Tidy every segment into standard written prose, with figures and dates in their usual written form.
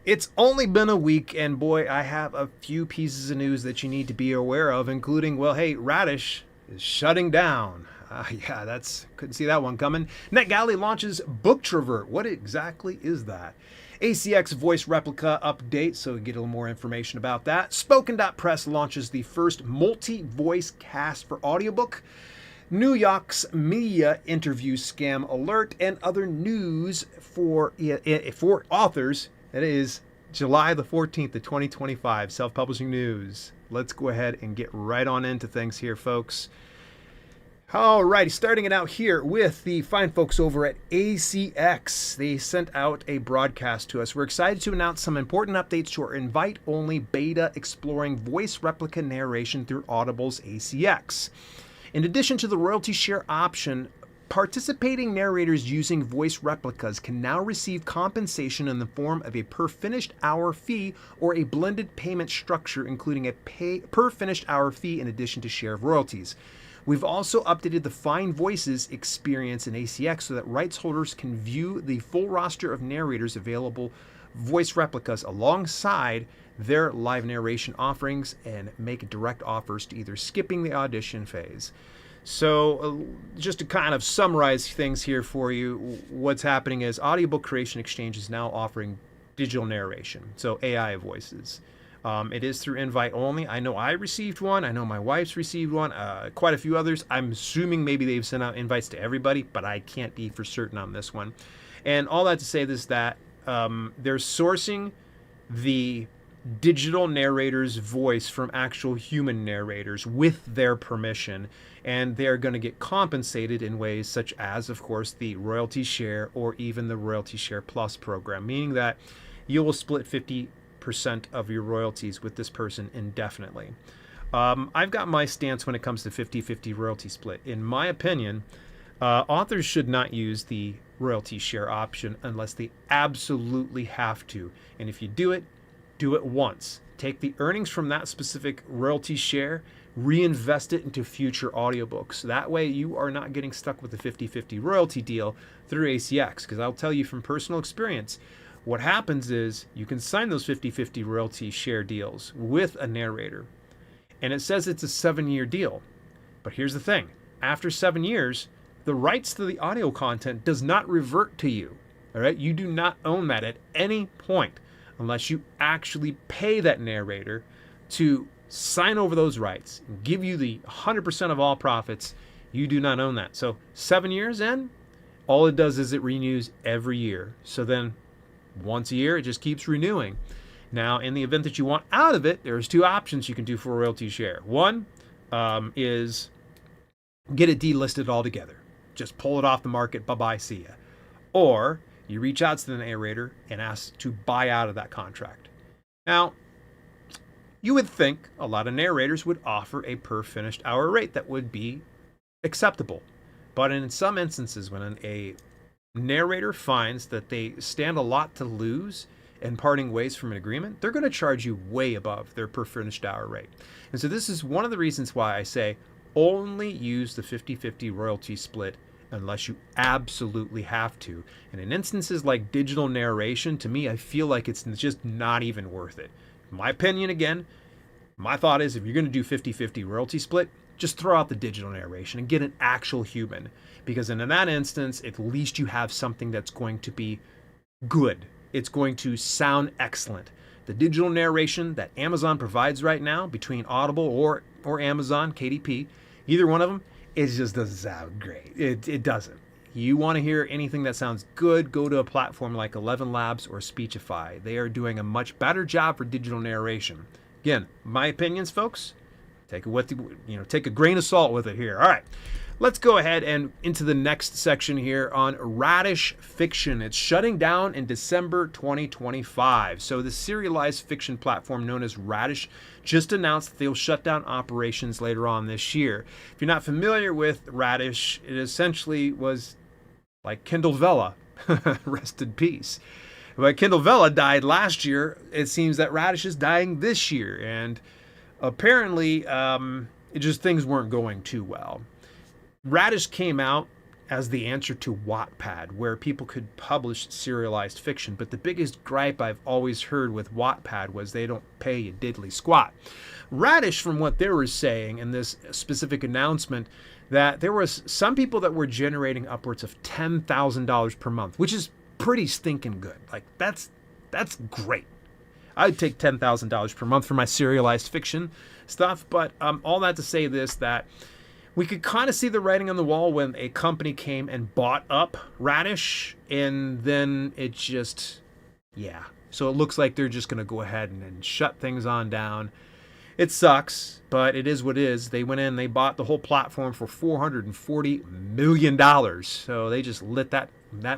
It's only been a week, and boy, I have a few pieces of news that you need to be aware of, including, well, hey, Radish is shutting down. Couldn't see that one coming. NetGalley launches Booktrovert. What exactly is that? ACX voice replica update, so get a little more information about that. Spoken.press launches the first multi-voice cast for audiobook. NewYox Media interview scam alert, and other news for authors. That is July the 14th of 2025, self-publishing news. Let's go ahead and get right on into things here, folks. Alrighty, starting it out here with the fine folks over at ACX. They sent out a broadcast to us. We're excited to announce some important updates to our invite-only beta exploring voice replica narration through Audible's ACX. In addition to the royalty share option, participating narrators using voice replicas can now receive compensation in the form of a per finished hour fee or a blended payment structure, including a per finished hour fee in addition to share of royalties. We've also updated the Fine Voices experience in ACX so that rights holders can view the full roster of narrators available voice replicas alongside their live narration offerings and make direct offers to either skipping the audition phase. So just to kind of summarize things here for you, what's happening is Audiobook Creation Exchange is now offering digital narration, so AI voices. It is through invite only. I know I received one. I know my wife's received one. Quite a few others. I'm assuming maybe they've sent out invites to everybody, but I can't be for certain on this one. And all that to say this, that they're sourcing the digital narrator's voice from actual human narrators with their permission, and they're going to get compensated in ways such as, of course, the royalty share or even the royalty share plus program, meaning that you will split 50% of your royalties with this person indefinitely. I've got my stance when it comes to 50-50 royalty split. In my opinion, authors should not use the royalty share option unless they absolutely have to. And if you do it once. Take the earnings from that specific royalty share, reinvest it into future audiobooks. That way you are not getting stuck with a 50-50 royalty deal through ACX. Because I'll tell you from personal experience, what happens is you can sign those 50-50 royalty share deals with a narrator. And it says it's a 7-year deal. But here's the thing. After 7 years, the rights to the audio content does not revert to you. All right? You do not own that at any point, unless you actually pay that narrator to sign over those rights and give you the 100% of all profits. You do not own that. So 7 years in, all it does is it renews every year. So then once a year, it just keeps renewing. Now, in the event that you want out of it, there's two options you can do for a royalty share. One is get it delisted altogether. Just pull it off the market. Bye-bye, see ya. Or you reach out to the narrator and ask to buy out of that contract. Now, you would think a lot of narrators would offer a per finished hour rate that would be acceptable. But in some instances, when a narrator finds that they stand a lot to lose in parting ways from an agreement, they're going to charge you way above their per finished hour rate. And so this is one of the reasons why I say only use the 50-50 royalty split unless you absolutely have to. And in instances like digital narration, to me, I feel like it's just not even worth it. In my opinion, again, my thought is if you're going to do 50-50 royalty split, just throw out the digital narration and get an actual human. Because in that instance, at least you have something that's going to be good. It's going to sound excellent. The digital narration that Amazon provides right now between Audible or Amazon, KDP, either one of them, it just doesn't sound great. It doesn't. You want to hear anything that sounds good, go to a platform like 11 Labs or Speechify. They are doing a much better job for digital narration. Again, my opinions, folks, take a grain of salt with it here. All right, let's go ahead and into the next section here on Radish Fiction. It's shutting down in December 2025. So the serialized fiction platform known as Radish just announced that they'll shut down operations later on this year. If you're not familiar with Radish, it essentially was like Kindle Vella, rest in peace. But Kindle Vella died last year. It seems that Radish is dying this year, and apparently things weren't going too well. Radish came out as the answer to Wattpad, where people could publish serialized fiction. But the biggest gripe I've always heard with Wattpad was they don't pay you diddly squat. Radish, from what they were saying in this specific announcement, that there was some people that were generating upwards of $10,000 per month, which is pretty stinking good. Like, that's great. I'd take $10,000 per month for my serialized fiction stuff. But all that to say this, that we could kind of see the writing on the wall when a company came and bought up Radish, and then it just, yeah. So it looks like they're just going to go ahead and shut things on down. It sucks, but it is what it is. They went in, they bought the whole platform for $440 million. So they just lit that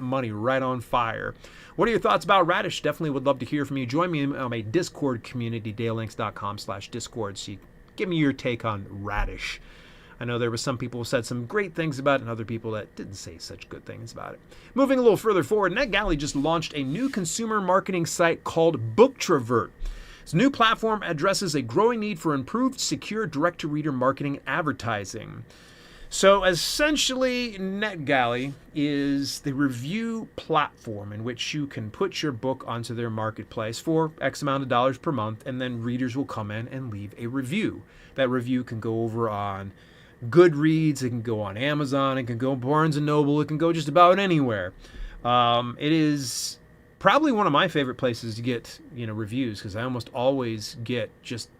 money right on fire. What are your thoughts about Radish? Definitely would love to hear from you. Join me on my Discord community, dalelinks.com/Discord. So you give me your take on Radish. I know there were some people who said some great things about it and other people that didn't say such good things about it. Moving a little further forward, NetGalley just launched a new consumer marketing site called Booktrovert. This new platform addresses a growing need for improved, secure direct-to-reader marketing and advertising. So essentially, NetGalley is the review platform in which you can put your book onto their marketplace for X amount of dollars per month, and then readers will come in and leave a review. That review can go over on Goodreads, it can go on Amazon, it can go Barnes & Noble, it can go just about anywhere. It is probably one of my favorite places to get, reviews, because I almost always get just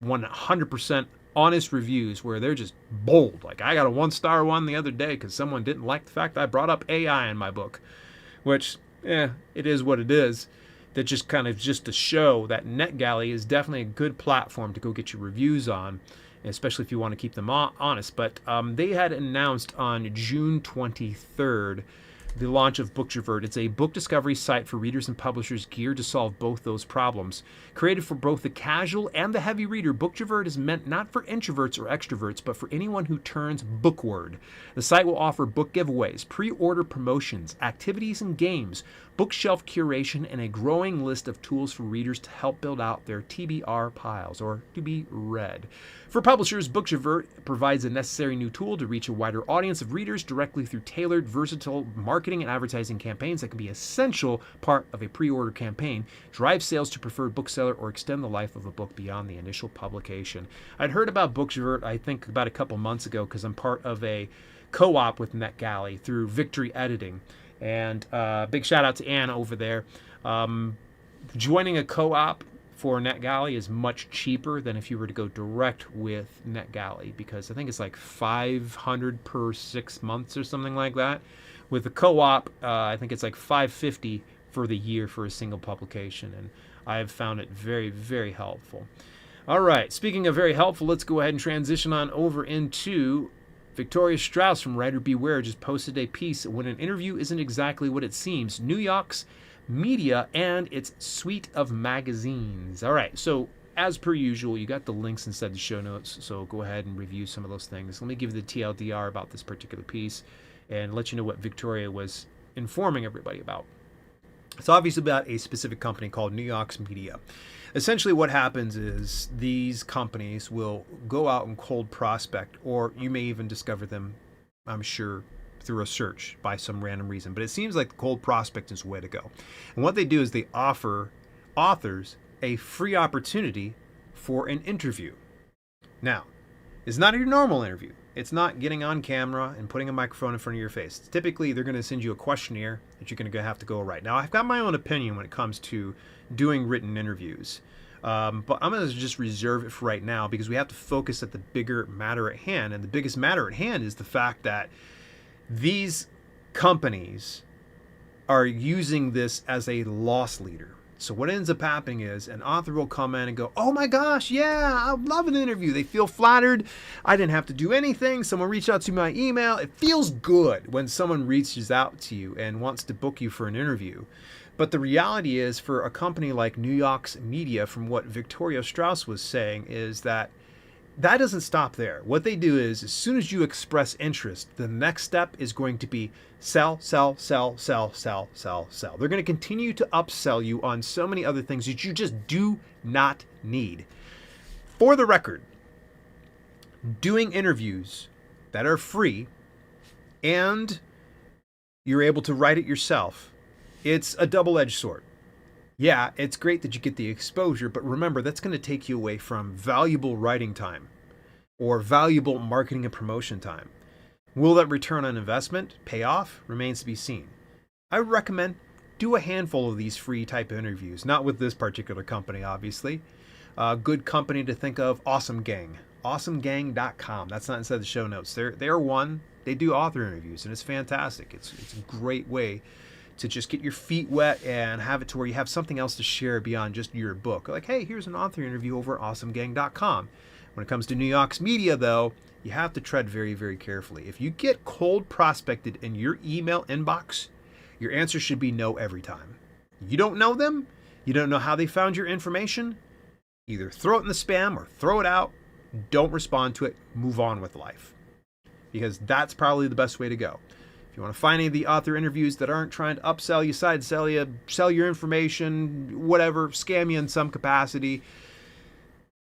100% honest reviews where they're just bold. Like, I got a 1-star one the other day because someone didn't like the fact that I brought up AI in my book, which, it is what it is. That just kind of just to show that NetGalley is definitely a good platform to go get your reviews on, especially if you want to keep them honest. But they had announced on June 23rd the launch of Booktrovert. It's a book discovery site for readers and publishers geared to solve both those problems. Created for both the casual and the heavy reader, Booktrovert is meant not for introverts or extroverts, but for anyone who turns bookward. The site will offer book giveaways, pre-order promotions, activities and games, bookshelf curation, and a growing list of tools for readers to help build out their TBR piles, or to be read. For publishers, Booktrovert provides a necessary new tool to reach a wider audience of readers directly through tailored, versatile marketing and advertising campaigns that can be an essential part of a pre-order campaign, drive sales to preferred bookseller, or extend the life of a book beyond the initial publication. I'd heard about Booktrovert, I think, about a couple months ago, because I'm part of a co-op with NetGalley through Victory Editing. And big shout out to Ann over there. Joining a co-op for NetGalley is much cheaper than if you were to go direct with NetGalley, because I think it's like $500 per 6 months or something like that. With the co-op, I think it's like $550 for the year for a single publication, and I have found it very, very helpful. All right, speaking of very helpful, let's go ahead and transition on over into Victoria Strauss from Writer Beware. Just posted a piece, "When an interview isn't exactly what it seems, NewYox Media and its suite of magazines." All right, so as per usual, you got the links inside the show notes, so go ahead and review some of those things. Let me give you the TLDR about this particular piece and let you know what Victoria was informing everybody about. It's obviously about a specific company called NewYox Media. Essentially what happens is these companies will go out and cold prospect, or you may even discover them, I'm sure, through a search by some random reason. But it seems like the cold prospect is the way to go. And what they do is they offer authors a free opportunity for an interview. Now, it's not your normal interview. It's not getting on camera and putting a microphone in front of your face. Typically, they're going to send you a questionnaire that you're going to have to go write. Now, I've got my own opinion when it comes to doing written interviews, but I'm going to just reserve it for right now because we have to focus at the bigger matter at hand. And the biggest matter at hand is the fact that these companies are using this as a loss leader. So what ends up happening is an author will come in and go, "Oh my gosh, yeah, I love an interview." They feel flattered. I didn't have to do anything. Someone reached out to my email. It feels good when someone reaches out to you and wants to book you for an interview. But the reality is, for a company like NewYox Media, from what Victoria Strauss was saying, is that doesn't stop there. What they do is, as soon as you express interest, the next step is going to be sell, sell, sell, sell, sell, sell, sell. They're going to continue to upsell you on so many other things that you just do not need. For the record, doing interviews that are free and you're able to write it yourself. It's a double-edged sword. Yeah, it's great that you get the exposure, but remember, that's going to take you away from valuable writing time or valuable marketing and promotion time. Will that return on investment pay off? Remains to be seen. I would recommend do a handful of these free type of interviews, not with this particular company, obviously. A good company to think of, Awesome Gang. AwesomeGang.com. That's not inside the show notes. They're one. They do author interviews, and it's fantastic. It's a great way to just get your feet wet and have it to where you have something else to share beyond just your book. Like, hey, here's an author interview over at AwesomeGang.com. When it comes to NewYox Media, though, you have to tread very, very carefully. If you get cold prospected in your email inbox, your answer should be no every time. You don't know them, you don't know how they found your information, either throw it in the spam or throw it out, don't respond to it, move on with life. Because that's probably the best way to go. If you want to find any of the author interviews that aren't trying to upsell you, side sell you, sell your information, whatever, scam you in some capacity,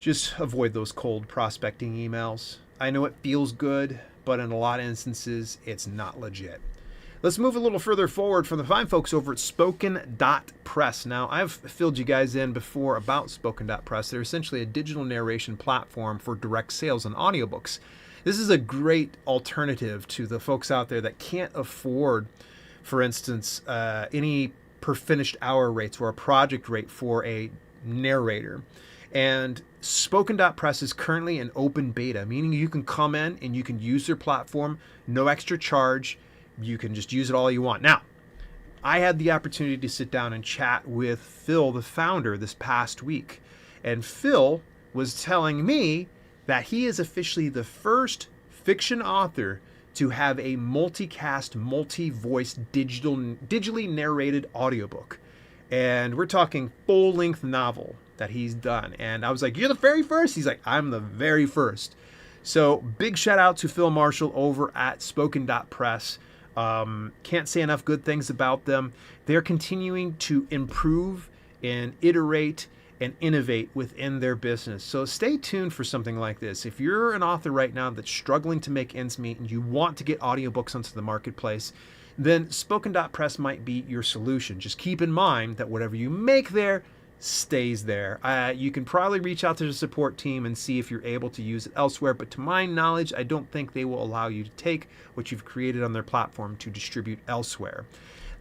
just avoid those cold prospecting emails. I know it feels good, but in a lot of instances, it's not legit. Let's move a little further forward from the fine folks over at Spoken.press. Now, I've filled you guys in before about Spoken.press. They're essentially a digital narration platform for direct sales on audiobooks. This is a great alternative to the folks out there that can't afford, for instance, any per finished hour rates or a project rate for a narrator. And Spoken.press is currently in open beta, meaning you can come in and you can use their platform, no extra charge. You can just use it all you want. Now, I had the opportunity to sit down and chat with Phil, the founder, this past week. And Phil was telling me that he is officially the first fiction author to have a multicast, multi-voice, digitally narrated audiobook. And we're talking full-length novel that he's done. And I was like, you're the very first? He's like, I'm the very first. So big shout out to Phil Marshall over at Spoken.press. Can't say enough good things about them. They're continuing to improve and iterate and innovate within their business. So stay tuned for something like this. If you're an author right now that's struggling to make ends meet and you want to get audiobooks onto the marketplace, then Spoken.press might be your solution. Just keep in mind that whatever you make there stays there. You can probably reach out to the support team and see if you're able to use it elsewhere, but to my knowledge, I don't think they will allow you to take what you've created on their platform to distribute elsewhere.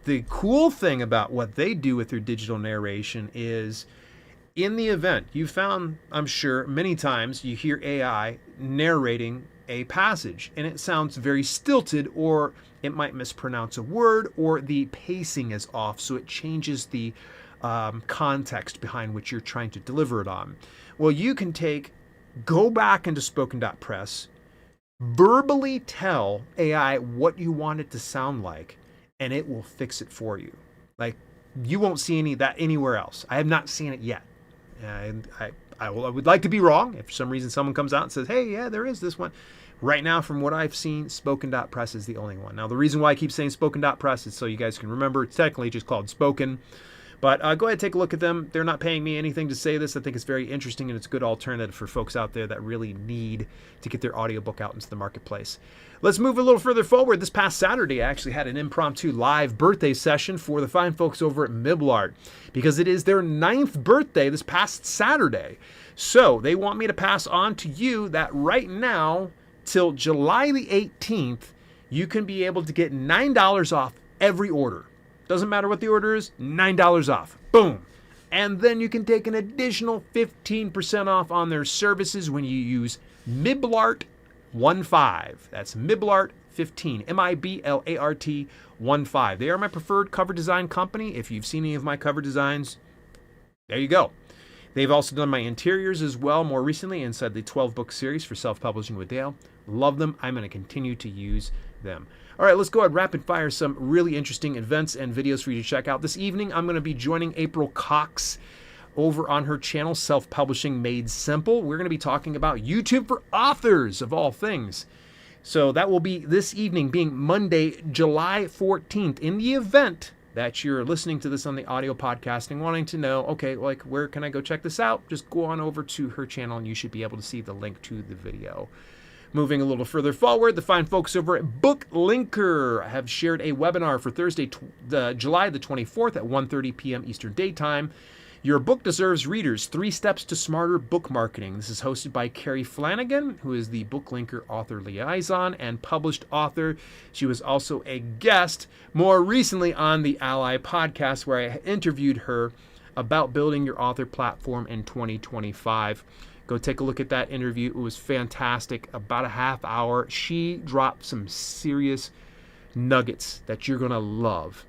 The cool thing about what they do with their digital narration is, in the event, you found, I'm sure, many times you hear AI narrating a passage and it sounds very stilted, or it might mispronounce a word, or the pacing is off, so it changes the context behind which you're trying to deliver it on. Well, you can go back into Spoken.press, verbally tell AI what you want it to sound like, and it will fix it for you. Like, you won't see any of that anywhere else. I have not seen it yet. And I would like to be wrong. If for some reason someone comes out and says, hey, yeah, there is this one. Right now, from what I've seen, Spoken.press is the only one. Now, the reason why I keep saying Spoken.press is so you guys can remember it's technically just called Spoken. But go ahead and take a look at them. They're not paying me anything to say this. I think it's very interesting, and it's a good alternative for folks out there that really need to get their audiobook out into the marketplace. Let's move a little further forward. This past Saturday, I actually had an impromptu live birthday session for the fine folks over at Miblart, because it is their 9th birthday this past Saturday. So they want me to pass on to you that right now, till July the 18th, you can be able to get $9 off every order. Doesn't matter what the order is, $9 off. Boom. And then you can take an additional 15% off on their services when you use Miblart 15. That's Miblart 15. Miblart 15. They are my preferred cover design company. If you've seen any of my cover designs, there you go. They've also done my interiors as well more recently inside the 12-book series for Self-Publishing with Dale. Love them. I'm going to continue to use them. All right, let's go ahead and rapid fire some really interesting events and videos for you to check out. This evening, I'm going to be joining April Cox over on her channel, Self-Publishing Made Simple. We're going to be talking about YouTube for authors, of all things. So that will be this evening, being Monday, July 14th. In the event that you're listening to this on the audio podcast and wanting to know, okay, like, where can I go check this out? Just go on over to her channel and you should be able to see the link to the video. Moving a little further forward, the fine folks over at BookLinker have shared a webinar for Thursday, July the 24th at 1:30 p.m. Eastern Daytime. Your book deserves readers. 3 steps to smarter book marketing. This is hosted by Carrie Flanagan, who is the BookLinker author liaison and published author. She was also a guest more recently on the ALLi podcast, where I interviewed her about building your author platform in 2025. Go take a look at that interview. It was fantastic. About a half hour. She dropped some serious nuggets that you're going to love.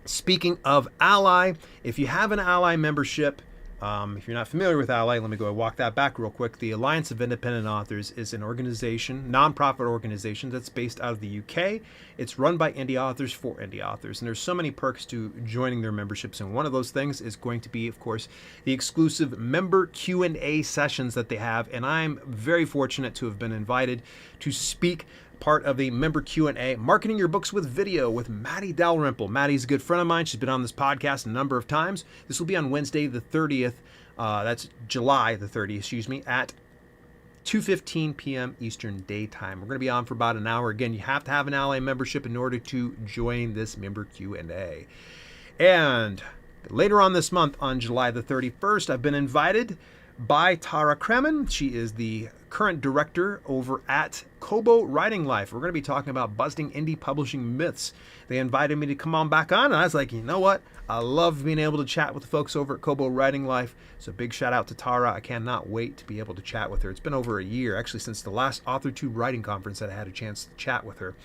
Speaking of ALLi, if you have an ALLi membership, if you're not familiar with ALLi, let me go and walk that back real quick. The Alliance of Independent Authors is an organization, nonprofit organization that's based out of the UK. It's run by indie authors for indie authors, and there's so many perks to joining their memberships. And one of those things is going to be, of course, the exclusive member Q&A sessions that they have. And I'm very fortunate to have been invited to speak part of the member Q&A, Marketing Your Books with Video, with Maddie Dalrymple. Maddie's a good friend of mine. She's been on this podcast a number of times. This will be on Wednesday the 30th. That's July the 30th, at 2:15 p.m. Eastern Daytime. We're going to be on for about an hour. Again, you have to have an ALLi membership in order to join this member Q&A. And later on this month, on July the 31st, I've been invited by Tara Kremen. She is the current director over at Kobo Writing Life. We're going to be talking about busting indie publishing myths. They invited me to come on back on, and I was like, you know what? I love being able to chat with the folks over at Kobo Writing Life. So big shout out to Tara. I cannot wait to be able to chat with her. It's been over a year, actually, since the last AuthorTube writing conference that I had a chance to chat with her.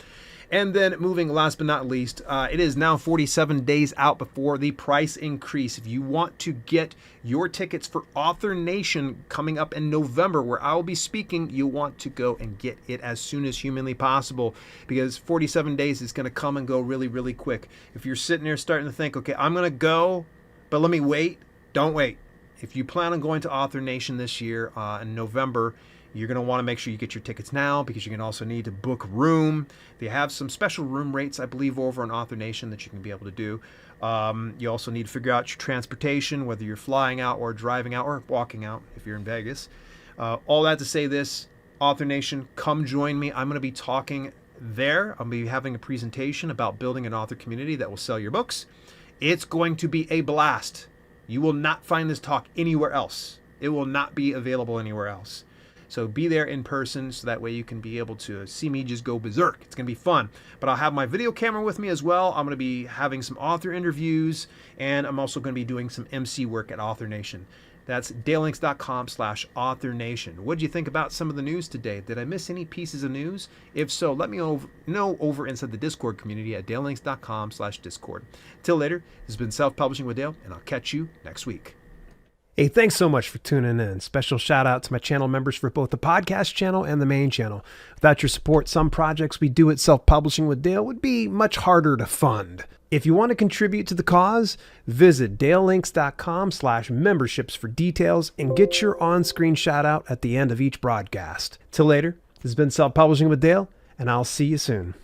And then moving last but not least, it is now 47 days out before the price increase. If you want to get your tickets for Author Nation coming up in November, where I will be speaking, you want to go and get it as soon as humanly possible, because 47 days is going to come and go really, really quick. If you're sitting there starting to think, okay, I'm going to go, but let me wait, don't wait. If you plan on going to Author Nation this year in November, you're going to want to make sure you get your tickets now, because you're going to also need to book room. They have some special room rates, I believe, over on Author Nation that you can be able to do. You also need to figure out your transportation, whether you're flying out or driving out or walking out if you're in Vegas. All that to say this, Author Nation, come join me. I'm going to be talking there. I'll be having a presentation about building an author community that will sell your books. It's going to be a blast. You will not find this talk anywhere else. It will not be available anywhere else. So be there in person, so that way you can be able to see me just go berserk. It's going to be fun. But I'll have my video camera with me as well. I'm going to be having some author interviews, and I'm also going to be doing some MC work at Author Nation. That's dalelinks.com/Author Nation. What did you think about some of the news today? Did I miss any pieces of news? If so, let me know over inside the Discord community at dalelinks.com/Discord. Till later, this has been Self-Publishing with Dale, and I'll catch you next week. Hey, thanks so much for tuning in. Special shout out to my channel members for both the podcast channel and the main channel. Without your support, some projects we do at Self-Publishing with Dale would be much harder to fund. If you want to contribute to the cause, visit dalelinks.com/memberships for details and get your on-screen shout out at the end of each broadcast. Till later, this has been Self-Publishing with Dale, and I'll see you soon.